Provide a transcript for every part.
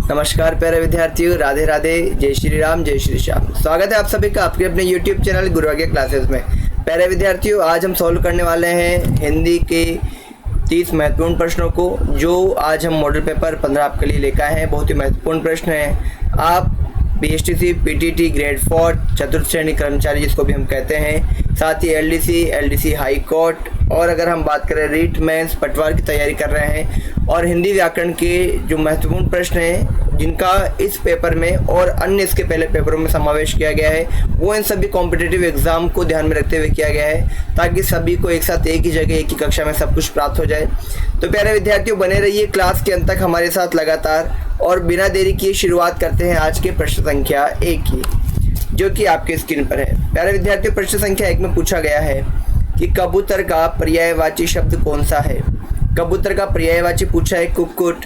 नमस्कार प्यारे विद्यार्थियों, राधे राधे, जय श्री राम, जय श्री श्याम। स्वागत है आप सभी का आपके अपने YouTube चैनल गुरु आज्ञा क्लासेस में। प्यारे विद्यार्थियों, आज हम सॉल्व करने वाले हैं हिंदी के 30 महत्वपूर्ण प्रश्नों को, जो आज हम मॉडल पेपर 15 आपके लिए लेकर आए हैं। बहुत ही महत्वपूर्ण प्रश्न है। आप BSTC PTT ग्रेड 4 चतुर्थ श्रेणी कर्मचारी जिसको भी हम कहते हैं, साथ ही LDC हाई कोर्ट, और अगर हम बात करें रीट मेंस पटवार की तैयारी कर रहे हैं, और हिंदी व्याकरण के जो महत्वपूर्ण प्रश्न हैं जिनका इस पेपर में और अन्य इसके पहले पेपरों में समावेश किया गया है, वो इन सभी कॉम्पिटिटिव एग्जाम को ध्यान में रखते हुए किया गया है, ताकि सभी को एक साथ एक ही जगह एक ही कक्षा में सब कुछ प्राप्त हो जाए। तो प्यारे विद्यार्थियों, बने रहिए क्लास के अंत तक हमारे साथ लगातार, और बिना देरी किए शुरुआत करते हैं आज के प्रश्न संख्या 1 की, जो कि आपके स्क्रीन पर है। प्यारे विद्यार्थियों, प्रश्न संख्या 1 में पूछा गया है कि कबूतर का पर्यायवाची शब्द कौन सा है। कबूतर का पर्यायवाची पूछा है कुक्कुट,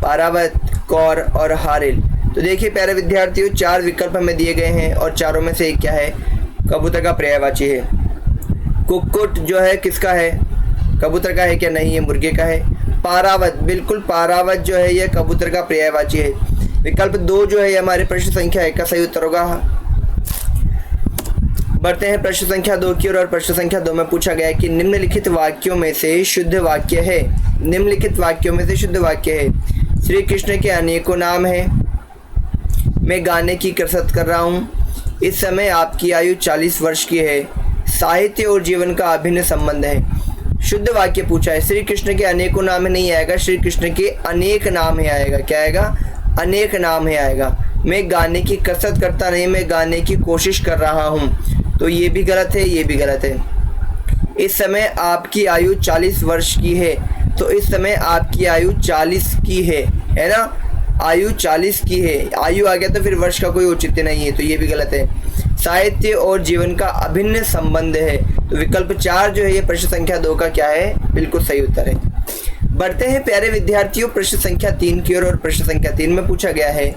पारावत, कौर और हारिल। तो देखिए प्यारे विद्यार्थियों, 4 विकल्प हमें दिए गए हैं और चारों में से एक क्या है, कबूतर का पर्यायवाची है। कुक्कुट जो है किसका है, कबूतर का है क्या, नहीं, ये मुर्गे का है। पारावत, बिल्कुल पारावत जो है ये कबूतर का पर्यायवाची है। विकल्प 2 जो है हमारे प्रश्न संख्या 1 का सही उत्तर होगा। बढ़ते हैं प्रश्न संख्या 2 की ओर, और प्रश्न संख्या 2 में पूछा गया है कि निम्नलिखित वाक्यों में से शुद्ध वाक्य है। निम्नलिखित वाक्यों में से शुद्ध वाक्य है, श्री कृष्ण के अनेकों नाम हैं, मैं गाने की कसरत कर रहा हूँ, इस समय आपकी आयु 40 वर्ष की है, साहित्य और जीवन का अभिन्न संबंध है। शुद्ध वाक्य पूछा है, श्री कृष्ण के अनेकों नाम है नहीं आएगा, श्री कृष्ण के अनेक नाम है आएगा। क्या आएगा, अनेक नाम है आएगा। मैं गाने की कसरत करता नहीं, मैं गाने की कोशिश कर रहा हूँ, तो ये भी गलत है, ये भी गलत है। इस समय आपकी आयु 40 वर्ष की है, तो इस समय आपकी आयु 40 की है ना, आयु 40 की है। आयु आ गया तो फिर वर्ष का कोई औचित्य नहीं है, तो ये भी गलत है। साहित्य और जीवन का अभिन्न संबंध है, तो विकल्प 4 जो है ये प्रश्न संख्या 2 का क्या है, बिल्कुल सही उत्तर है। बढ़ते हैं प्यारे विद्यार्थियों प्रश्न संख्या 3 की ओर, और प्रश्न संख्या 3 में पूछा गया है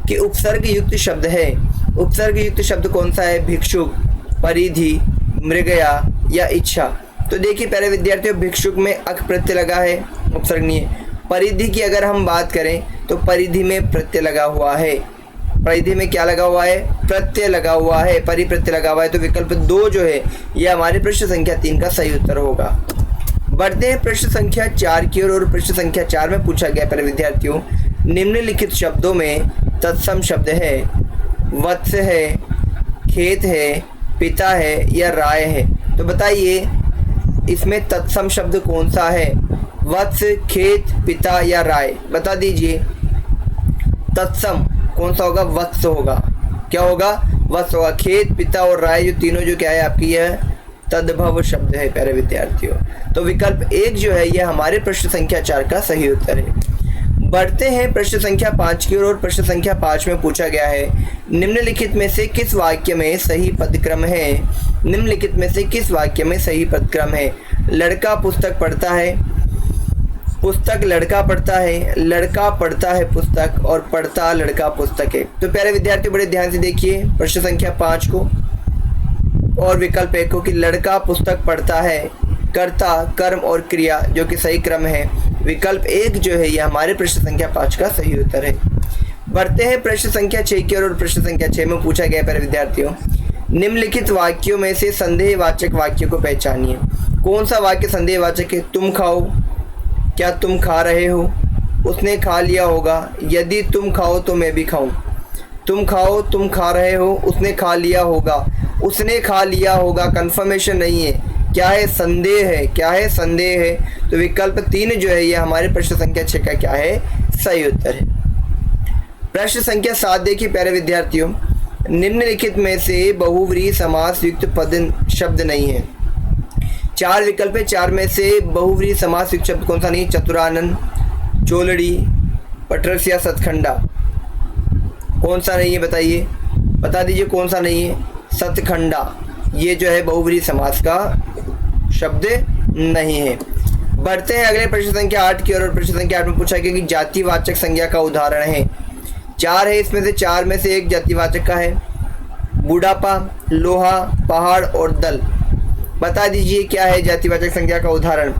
कि उपसर्ग युक्त शब्द है। उपसर्ग युक्त शब्द कौन सा है, भिक्षुक, परिधि, मृगया या इच्छा। तो देखिए प्यारे विद्यार्थियों, भिक्षुक में अक प्रत्यय लगा है, उपसर्ग नहीं है। परिधि की अगर हम बात करें तो परिधि में प्रत्यय लगा हुआ है। परिधि में क्या लगा हुआ है, प्रत्यय लगा हुआ है, परिप्रत्यय लगा हुआ है, तो विकल्प 2 जो है यह हमारे प्रश्न संख्या 3 का सही उत्तर होगा। बढ़ते हैं प्रश्न संख्या 4 की ओर, और प्रश्न संख्या 4 में पूछा गया प्यारे विद्यार्थियों, निम्नलिखित शब्दों में तत्सम शब्द है, वत्स है, खेत है, पिता है या राय है। तो बताइए इसमें तत्सम शब्द कौन सा है, वत्स, खेत, पिता या राय, बता दीजिए। तत्सम कौन सा होगा, वत्स होगा। क्या होगा, वत्स होगा। खेत, पिता और राय जो तीनों जो क्या है आपकी, यह तद्भव शब्द है प्यारे विद्यार्थियों। तो विकल्प 1 जो है यह हमारे प्रश्न संख्या 4 का सही उत्तर है। बढ़ते हैं प्रश्न संख्या 5 की ओर, और प्रश्न संख्या 5 में पूछा गया है, निम्नलिखित में से किस वाक्य में सही पदक्रम है। निम्नलिखित में से किस वाक्य में सही पदक्रम है। लड़का पुस्तक पढ़ता है, पुस्तक लड़का पढ़ता है, लड़का पढ़ता है पुस्तक, और पढ़ता लड़का पुस्तक है। तो प्यारे विद्यार्थी बड़े ध्यान से देखिए प्रश्न संख्या 5 को और विकल्प 1 को, कि लड़का पुस्तक पढ़ता है, कर्ता, कर्म और क्रिया जो कि सही क्रम है। विकल्प 1 जो है यह हमारे प्रश्न संख्या 5 का सही उत्तर है। बढ़ते हैं प्रश्न संख्या 6 की ओर, और प्रश्न संख्या 6 में पूछा गया प्यारे विद्यार्थियों, निम्नलिखित वाक्यों में से संदेहवाचक वाक्य को पहचानिए। कौन सा वाक्य संदेहवाचक है, तुम खाओ, क्या तुम खा रहे हो, उसने खा लिया होगा, यदि तुम खाओ तो मैं भी खाऊं। तुम खाओ, तुम खा रहे हो, उसने खा लिया होगा, उसने खा लिया होगा कंफर्मेशन नहीं है, क्या है, संदेह है। क्या है, संदेह है। तो विकल्प 3 जो है यह हमारे प्रश्न संख्या 6 का क्या है, सही उत्तर है। प्रश्न संख्या 7 देखिए प्यारे विद्यार्थियों, निम्नलिखित में से बहुव्रीहि समास युक्त पद शब्द नहीं है। 4 विकल्प है, 4 में से बहुव्रीहि समास युक्त शब्द कौन सा नहीं, चतुरानन, चोलड़ी, पटरस या सतखंडा। कौन सा नहीं है बताइए, बता दीजिए कौन सा नहीं है, सतखंडा, ये जो है बहुव्रीहि समास का शब्द नहीं है। बढ़ते हैं अगले प्रश्न संख्या 8 की ओर, और प्रश्न संख्या 8 में पूछा गया कि जातिवाचक संज्ञा का उदाहरण है। 4 है, इसमें से 4 में से एक जातिवाचक का है, बुढ़ापा, लोहा, पहाड़ और दल। बता दीजिए क्या है जातिवाचक संज्ञा का उदाहरण,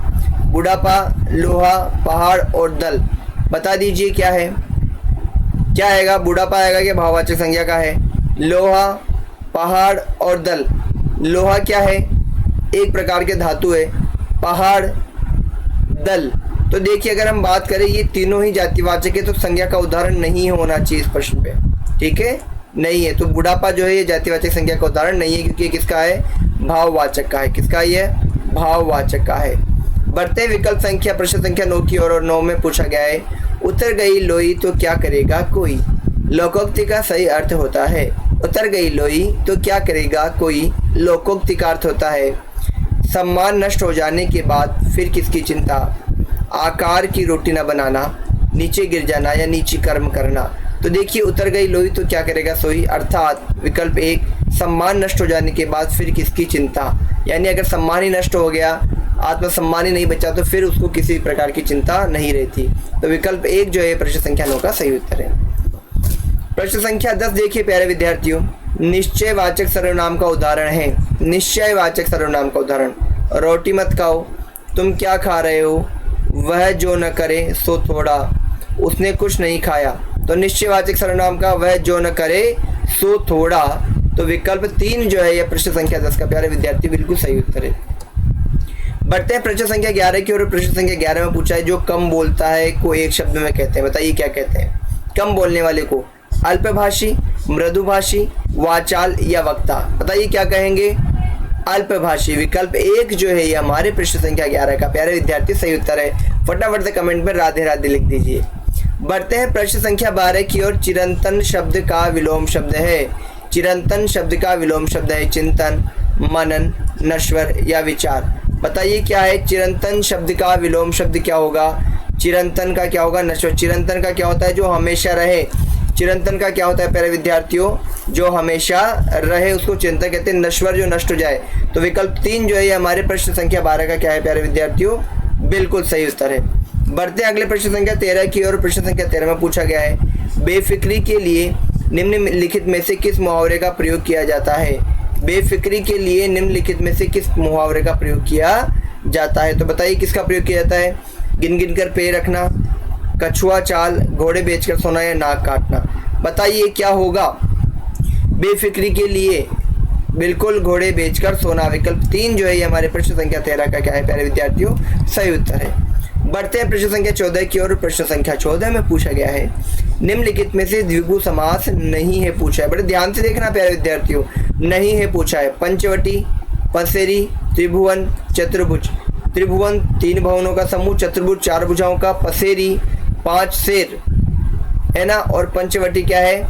बुढ़ापा, लोहा, पहाड़ और दल। बता दीजिए क्या है। क्या आएगा, बुढ़ापा आएगा कि भाववाचक संज्ञा का है। लोहा, पहाड़ और दल। लोहा क्या है, एक प्रकार के धातु है। पहाड़, दल। तो देखिए अगर हम बात करें ये तीनों ही जातिवाचक है तो संज्ञा का उदाहरण नहीं होना चाहिए इस प्रश्न पे, ठीक है, नहीं है। तो बुढ़ापा जो है ये जातिवाचक संज्ञा का उदाहरण नहीं है क्योंकि किसका है, भाववाचक का है। किसका ये, भाववाचक का है। बढ़ते विकल्प संख्या प्रश्न संख्या 9 की ओर, और 9 में पूछा गया है उतर गई लोई तो क्या करेगा कोई। लोकोक्ति का सही अर्थ होता है उतर गई लोई तो क्या करेगा कोई। लोकोक्ति का अर्थ होता है सम्मान नष्ट हो जाने के बाद फिर किसकी चिंता। आकार की रोटी न बनाना, नीचे गिर जाना या नीची कर्म करना। तो देखिए उतर गई लोई तो क्या करेगा सोई, अर्थात विकल्प 1 सम्मान नष्ट हो जाने के बाद फिर किसकी चिंता, यानी अगर सम्मान ही नष्ट हो गया, आत्मसम्मान ही नहीं बचा तो फिर उसको किसी प्रकार की चिंता नहीं रहती। तो विकल्प 1 जो है प्रश्न संख्या 9 का सही उत्तर है। प्रश्न संख्या 10 देखिए प्यारे विद्यार्थियों, निश्चयवाचक सर्वनाम का उदाहरण है। निश्चयवाचक सर्वनाम का उदाहरण, रोटी मत खाओ, तुम क्या खा रहे हो, वह जो न करे सो थोड़ा, उसने कुछ नहीं खाया। तो निश्चयवाचक सर्वनाम का वह जो न करे सो थोड़ा। तो विकल्प 3 जो है यह प्रश्न संख्या 10 का प्यारे विद्यार्थी बिल्कुल सही उत्तर है। बढ़ते हैं प्रश्न संख्या 11 की ओर। प्रश्न संख्या 11 में पूछा है जो कम बोलता है को एक शब्द में कहते हैं, बताइए क्या कहते हैं। कम बोलने वाले को अल्पभाषी, मृदुभाषी, वाचाल या वक्ता, बताइए क्या कहेंगे, अल्पभाषी। विकल्प 1 जो है ये हमारे प्रश्न संख्या 11 का प्यारे विद्यार्थी सही उत्तर है। फटाफट से कमेंट में राधे राधे लिख दीजिए। बढ़ते हैं प्रश्न संख्या 12 की ओर। चिरंतन शब्द का विलोम शब्द है। चिरंतन शब्द का विलोम शब्द है चिंतन, मनन, नश्वर या विचार। बताइए क्या है, चिरंतन शब्द का विलोम शब्द क्या होगा, चिरंतन का क्या होगा, नश्वर। चिरंतन का क्या होता है, जो हमेशा रहे। चिरंतन का क्या होता है प्यारे विद्यार्थियों, जो हमेशा रहे उसको चिंतन कहते हैं। नश्वर जो नष्ट हो जाए। तो विकल्प 3 जो है ये हमारे प्रश्न संख्या 12 का क्या है प्यारे विद्यार्थियों, बिल्कुल सही उत्तर है। बढ़ते अगले प्रश्न संख्या 13 की ओर। प्रश्न संख्या 13 में पूछा गया है बेफिक्री के लिए निम्नलिखित में से किस मुहावरे का प्रयोग किया जाता है। बेफिक्री के लिए निम्नलिखित में से किस मुहावरे का प्रयोग किया जाता है। तो बताइए किसका प्रयोग किया जाता है, गिन गिन कर पैर रखना, कछुआ चाल, घोड़े बेचकर सोना या नाक काटना। बताइए क्या होगा, बेफिक्री के लिए बिल्कुल घोड़े बेचकर सोना। विकल्प 3 जो है ये हमारे प्रश्न संख्या 13 का क्या है प्यारे विद्यार्थियों, सही उत्तर है। बढ़ते हैं प्रश्न संख्या 14 की ओर। प्रश्न संख्या 14 में पूछा गया है निम्नलिखित में से द्विगु समास नहीं है पूछा है। बड़े ध्यान से देखना प्यारे विद्यार्थियों, नहीं है पूछा है। पंचवटी, पसेरी, त्रिभुवन, चतुर्भुज। त्रिभुवन 3 भवनों का समूह, चतुर्भुज 4 भुजाओं का, पसेरी 5 शेर है ना, और पंचवटी क्या है,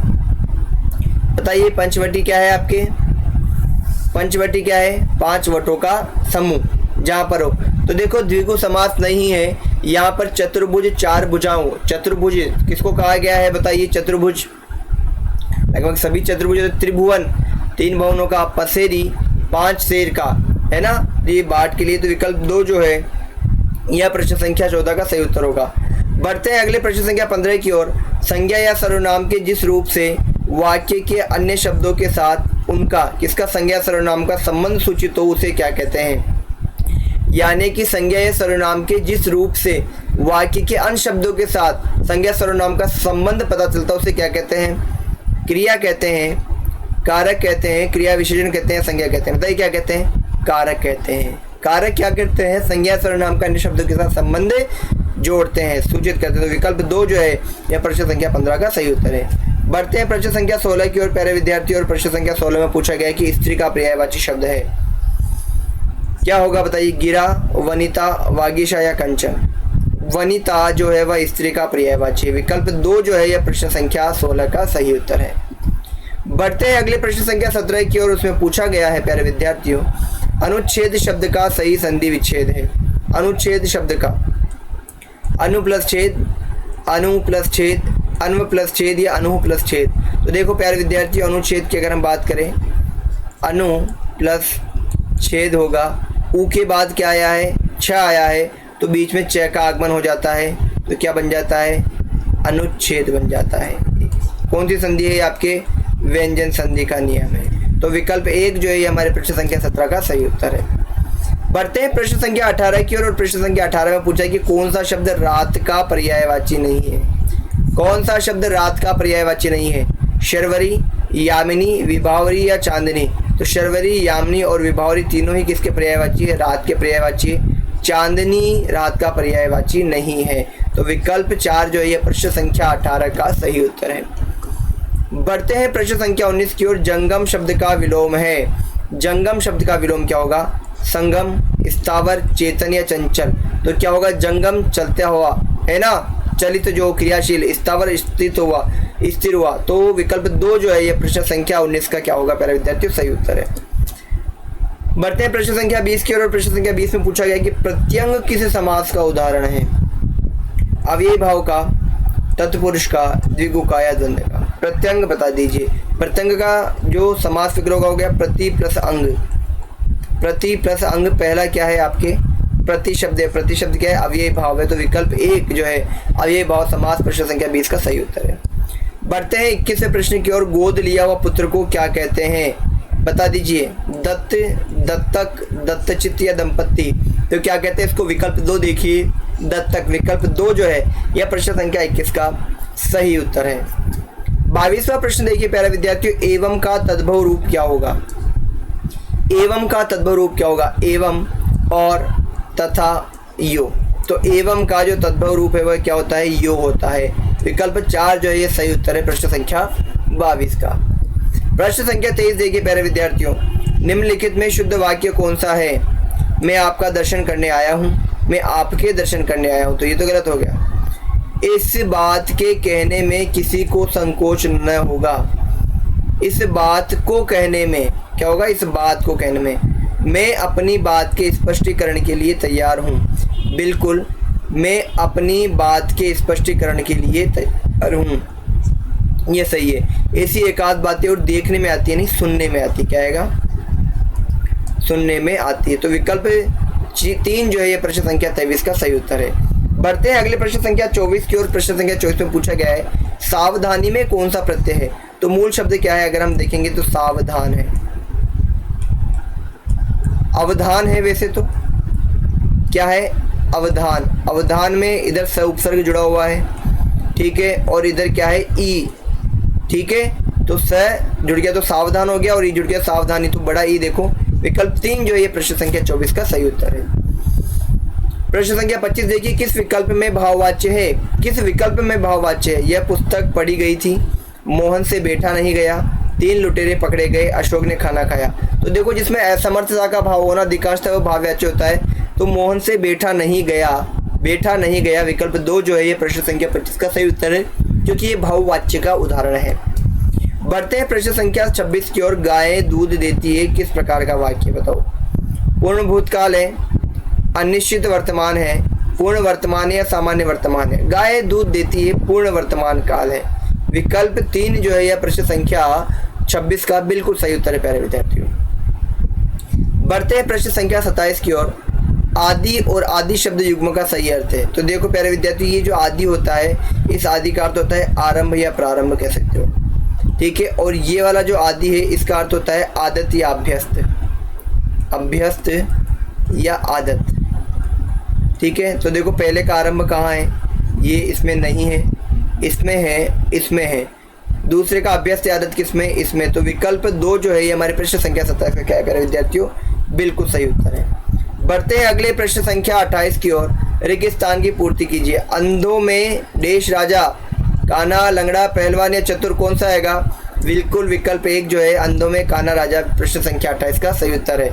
बताइए पंचवटी क्या है आपके, पंचवटी क्या है, 5 वटों का समूह जहां पर हो। तो देखो द्विगु समास नहीं है यहाँ पर। चतुर्भुज 4 भुजाओं, चतुर्भुज किसको कहा गया है बताइए, चतुर्भुज लगभग सभी चतुर्भुज। त्रिभुवन 3 भवनों का, पसेरी 5 शेर का है ना, ये बाट के लिए। तो विकल्प 2 जो है यह प्रश्न संख्या 14 का सही उत्तर होगा। बढ़ते हैं अगले प्रश्न संख्या 15 की ओर। संज्ञा या सर्वनाम के जिस रूप से वाक्य के अन्य शब्दों के साथ उनका किसका संज्ञा सर्वनाम का संबंध सूचित हो उसे क्या कहते हैं। यानी कि संज्ञा या सर्वनाम के जिस रूप से वाक्य के अन्य शब्दों के साथ संज्ञा सर्वनाम का संबंध पता चलता है उसे क्या कहते हैं, क्रिया कहते हैं, कारक कहते हैं, क्रिया विशेषण कहते हैं, संज्ञा कहते हैं। बताइए क्या कहते हैं, कारक कहते हैं। कारक क्या करते हैं, संज्ञा सर्वनाम का अन्य शब्दों के साथ संबंध जोड़ते हैं, सूचित करते हैं। तो विकल्प 2 जो है यह प्रश्न संख्या 15 का सही उत्तर है। बढ़ते हैं प्रश्न संख्या 16 की ओर प्यारे विद्यार्थी। और प्रश्न संख्या 16 में पूछा गया है कि स्त्री का पर्यायवाची शब्द है, क्या होगा बताइए, गिरा, वनिता, वागीशा या कंचन। वनिता जो है वह स्त्री का पर्यायवाची है। विकल्प 2 जो है यह प्रश्न संख्या 16 का सही उत्तर है। बढ़ते हैं अगले प्रश्न संख्या 17 की ओर। उसमें पूछा गया है प्यारे विद्यार्थियों अनुच्छेद शब्द का सही संधि विच्छेद है। अनुच्छेद शब्द का अनु प्लस छेद, अनु प्लस छेद, अन्व प्लस छेद या अनु प्लस छेद। तो देखो प्यारे विद्यार्थियों अनुच्छेद की अगर हम बात करें अनु प्लस छेद होगा, ऊ के बाद क्या आया है, छ आया है, तो बीच में च का आगमन हो जाता है, तो क्या बन जाता है, अनुच्छेद बन जाता है। कौन सी संधि है आपके, व्यंजन संधि का नियम है। तो विकल्प 1 जो है हमारे प्रश्न संख्या 17 का सही उत्तर है। बढ़ते हैं प्रश्न संख्या 18 की ओर। और प्रश्न संख्या 18 में पूछा है कि कौन सा शब्द रात का पर्यायवाची नहीं है। कौन सा शब्द रात का पर्यायवाची नहीं है? शर्वरी, यामिनी, विभावरी या चांदनी? तो शर्वरी, यामिनी और विभावरी तीनों ही किसके पर्यायवाची है? रात के पर्यायवाची। चांदनी रात का पर्यायवाची नहीं है। तो विकल्प 4 जो है ये प्रश्न संख्या 18 का सही उत्तर है। बढ़ते हैं प्रश्न संख्या 19 की ओर। जंगम शब्द का विलोम है। जंगम शब्द का विलोम क्या होगा? संगम, स्थावर, चेतन या चंचल? तो क्या होगा? जंगम चलता हुआ है ना, चलित जो क्रियाशील, स्थावर स्थिर हुआ। तो विकल्प 2 जो है ये प्रश्न संख्या 19 का क्या होगा प्यारे विद्यार्थियों? सही उत्तर है। बढ़ते हैं प्रश्न संख्या 20 की ओर। प्रश्न संख्या 20 में पूछा गया कि प्रत्यंग किस समास का उदाहरण है? अव्ययी भाव का, तत्पुरुष का, द्विगु का या द्वंद्व का? प्रत्यंग बता दीजिए। प्रत्यंग का जो समास विग्रह का हो गया प्रति प्लस अंग। प्रति प्लस अंग पहला क्या है आपके? प्रति शब्द है। प्रति शब्द क्या है? अव्ययी भाव है। तो विकल्प 1 जो है अव्ययी भाव समास प्रश्न संख्या 20 का सही उत्तर है। बढ़ते हैं 21वें प्रश्न की ओर। गोद लिया हुआ पुत्र को क्या कहते हैं? बता दीजिए। दत्त, दत्तक, दत्तचित्त या दंपत्ति? तो क्या कहते हैं इसको? विकल्प 2 देखिए, दत्तक। विकल्प 2 जो है यह प्रश्न संख्या 21 का सही उत्तर है। 22वां प्रश्न देखिए प्यारे विद्यार्थियों। एवं का तद्भव रूप क्या होगा? एवं का तद्भव रूप क्या होगा? एवं, और, तथा, यो। तो एवं का जो तद्भव रूप है वह क्या होता है? यो होता है। विकल्प 4 जो है ये सही उत्तर है प्रश्न संख्या 22 का। प्रश्न संख्या 23 देखिए प्यारे विद्यार्थियों। निम्नलिखित में शुद्ध वाक्य कौन सा है? मैं आपका दर्शन करने आया हूँ, मैं आपके दर्शन करने आया हूँ। तो ये तो गलत हो गया। इस बात के कहने में किसी को संकोच न होगा। इस बात को कहने में क्या होगा? इस बात को कहने में मैं अपनी बात के स्पष्टीकरण के लिए तैयार हूँ। बिल्कुल, मैं अपनी बात के स्पष्टीकरण के लिए तैयार हूँ। ये सही है। ऐसी एक आध बातें और देखने में आती है, नहीं सुनने में आती। क्या आएगा? सुनने में आती है। तो विकल्प 3 जो है ये प्रश्न संख्या 23 का सही उत्तर है। बढ़ते हैं अगले प्रश्न संख्या 24 की ओर। प्रश्न संख्या 24 में पूछा गया है सावधानी में कौन सा प्रत्यय है? तो मूल शब्द क्या है अगर हम देखेंगे तो सावधान है। अवधान है वैसे तो, क्या है? अवधान। अवधान में इधर स उपसर्ग जुड़ा हुआ है, ठीक है, और इधर क्या है? ई, ठीक है। तो स जुड़ गया तो सावधान हो गया, और ई जुड़ गया सावधानी, तो बड़ा ई। देखो विकल्प 3 जो है ये प्रश्न संख्या 24 का सही उत्तर है। प्रश्न संख्या 25 देखिए। किस विकल्प में भाववाच्य है? किस विकल्प में भाववाच्य है? यह पुस्तक पढ़ी गई थी, मोहन से बैठा नहीं गया, 3 लुटेरे पकड़े गए, अशोक ने खाना खाया। तो देखो जिसमें असमर्थता का भाव होना अधिकांशतः वो भाववाच्य होता है। तो मोहन से बैठा नहीं गया, बैठा नहीं गया, विकल्प 2 जो है ये प्रश्न संख्या 25 का सही उत्तर है, क्योंकि ये भाववाच्य का उदाहरण है। बढ़ते हैं प्रश्न संख्या 26 की ओर। गाय दूध देती है किस प्रकार का वाक्य? बताओ। पूर्ण भूतकाल है, अनिश्चित वर्तमान है, पूर्ण वर्तमान है या सामान्य वर्तमान है? गाय दूध देती है पूर्ण वर्तमान काल है। विकल्प 3 जो है यह प्रश्न संख्या 26 का बिल्कुल सही उत्तर है प्यारे विद्यार्थियों। बढ़ते हैं प्रश्न संख्या 27 की ओर। आदि और आदि शब्द युग्म का सही अर्थ है। तो देखो प्यारे विद्यार्थियों, ये जो आदि होता है इस आदि का अर्थ होता है आरंभ या प्रारंभ कह सकते हो, ठीक है। और ये वाला जो आदि है इसका अर्थ होता है आदत या अभ्यस्त, अभ्यस्त या आदत, ठीक है। तो देखो पहले का आरंभ कहाँ है? ये इसमें नहीं है, इसमें है, इसमें है। दूसरे का अभ्यस्त या आदत किसमें? इसमें। तो विकल्प 2 जो है ये हमारे प्रश्न संख्या 27 का क्या है प्यारे विद्यार्थियों? बिल्कुल सही उत्तर है। बढ़ते हैं अगले प्रश्न संख्या 28 की ओर। रेगिस्तान की पूर्ति कीजिए। अंधों में देश राजा, काना, लंगड़ा, पहलवान या चतुर कौन सा आएगा? बिल्कुल विकल्प 1 जो है अंधों में काना राजा प्रश्न संख्या 28 का सही उत्तर है।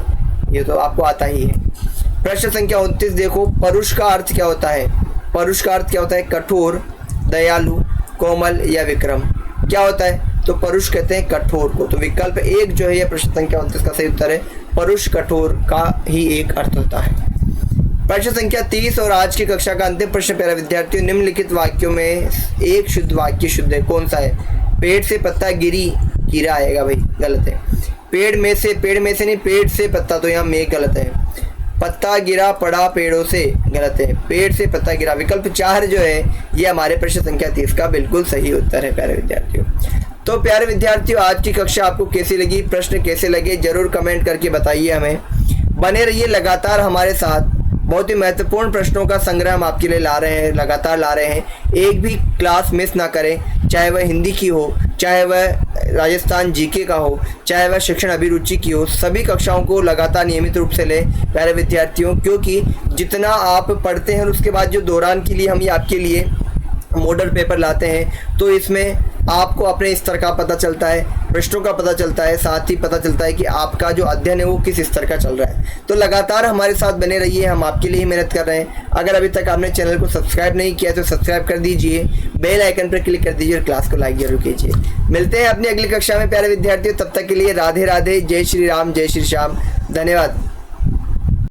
ये तो आपको आता ही है। प्रश्न संख्या 29 देखो। परुष का अर्थ क्या होता है? परुष का अर्थ क्या होता है? कठोर, दयालु, कोमल या विक्रम? क्या होता है? तो परुष कहते हैं कठोर को। तो विकल्प 1 जो है यह प्रश्न संख्या 29 का सही उत्तर है। परुष कठोर का ही एक अर्थ होता है। प्रश्न संख्या 30 और आज की कक्षा का अंतिम प्रश्न प्यारे विद्यार्थियों। निम्नलिखित वाक्यों में एक शुद्ध वाक्य शुद्ध है, कौन सा है? पेड़ से पत्ता गिरी, कीड़ा आएगा भाई, गलत है। पेड़ में से नहीं, पेड़ से पत्ता, तो यहाँ में गलत है। पत्ता गिरा पड़ा पेड़ों से, गलत है। पेड़ से पत्ता गिरा, विकल्प 4 जो है ये हमारे प्रश्न संख्या 30 का बिल्कुल सही उत्तर है प्यारे विद्यार्थियों। तो प्यारे विद्यार्थियों, आज की कक्षा आपको कैसी लगी, प्रश्न कैसे लगे, जरूर कमेंट करके बताइए हमें। बने रहिए लगातार हमारे साथ बहुत ही महत्वपूर्ण प्रश्नों का संग्रह हम आपके लिए ला रहे हैं, लगातार ला रहे हैं। एक भी क्लास मिस ना करें, चाहे वह हिंदी की हो, चाहे वह राजस्थान जीके का हो, चाहे वह शिक्षण अभिरुचि की हो। सभी कक्षाओं को लगातार नियमित रूप से लें प्यारे विद्यार्थियों, क्योंकि जितना आप पढ़ते हैं उसके बाद जो दौरान के लिए हम ये आपके लिए मॉडल पेपर लाते हैं, तो इसमें आपको अपने स्तर का पता चलता है, प्रश्नों का पता चलता है, साथ ही पता चलता है कि आपका जो अध्ययन है वो किस स्तर का चल रहा है। तो लगातार हमारे साथ बने रहिए, हम आपके लिए ही मेहनत कर रहे हैं। अगर अभी तक आपने चैनल को सब्सक्राइब नहीं किया तो सब्सक्राइब कर दीजिए, बेल आइकन पर क्लिक कर दीजिए और क्लास को लाइक जरूर कीजिए। मिलते हैं अपनी अगली कक्षा में प्यारे विद्यार्थियों, तब तक के लिए राधे राधे, जय श्री राम, जय श्री श्याम, धन्यवाद।